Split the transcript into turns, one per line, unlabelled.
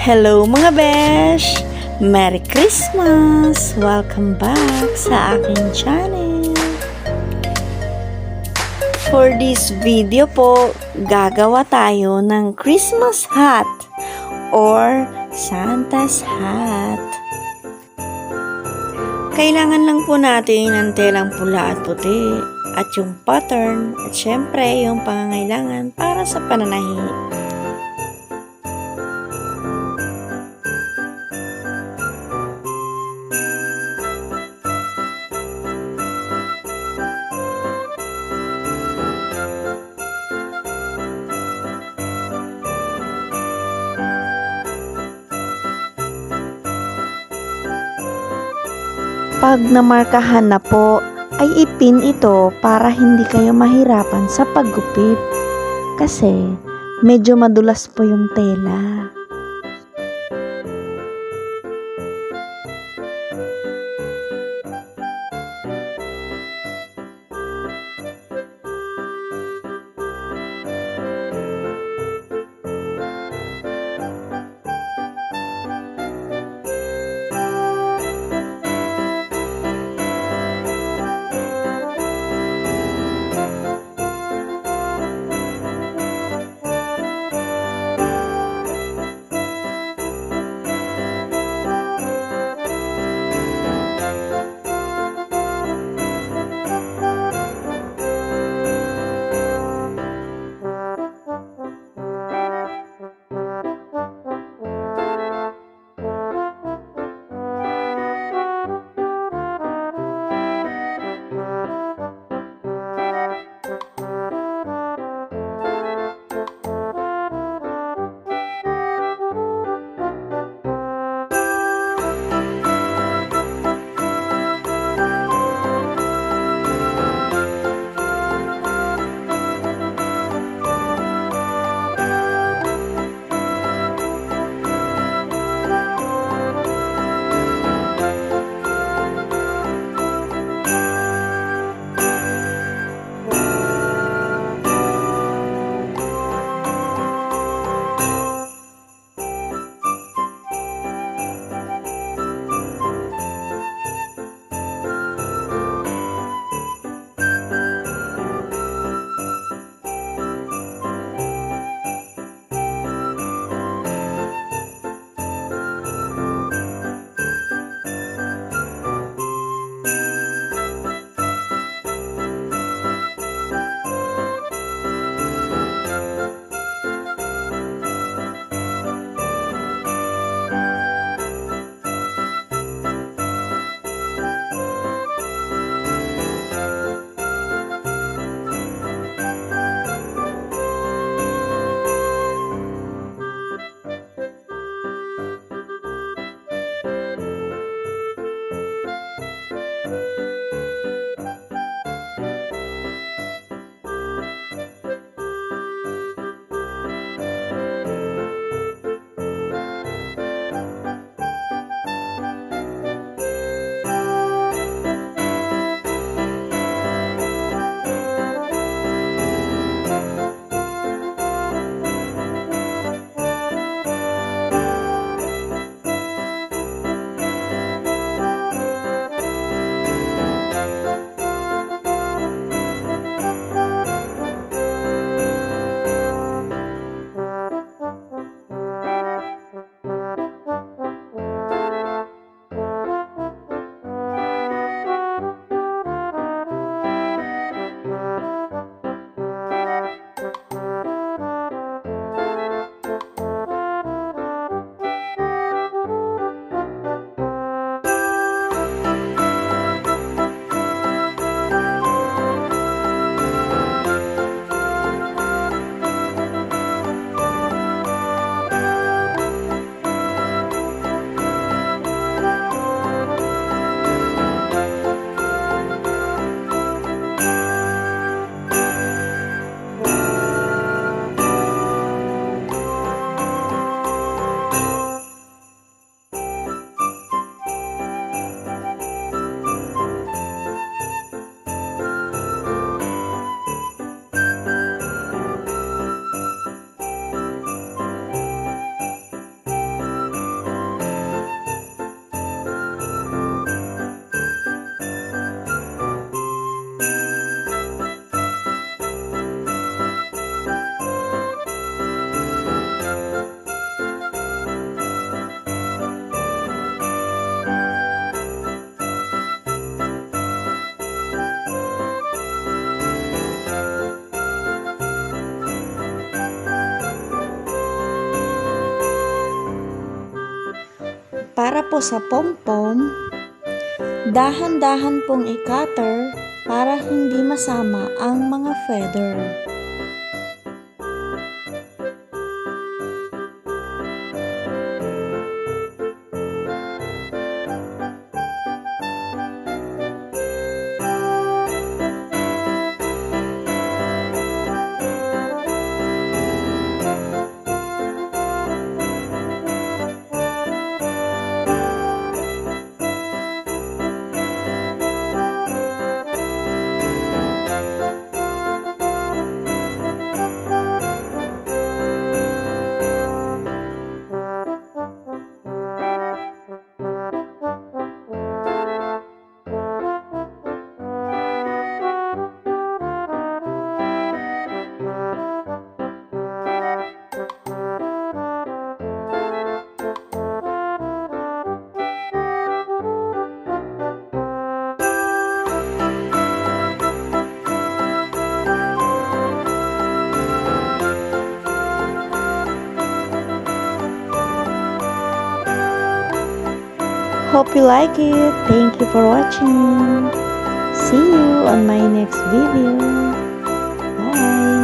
Hello mga besh! Merry Christmas! Welcome back sa aking channel! For this video po, gagawa tayo ng Christmas hat or Santa's hat. Kailangan lang po natin ng telang pula at puti at yung pattern at syempre yung pangangailangan para sa pananahi. Pag namarkahan na po, ay ipin ito para hindi kayo mahirapan sa paggupit. Kasi medyo madulas po yung tela. Para po sa pom-pom, dahan-dahan pong i-cutter para hindi masama ang mga feather. Hope you like it. Thank you for watching. See you on my next video. Bye.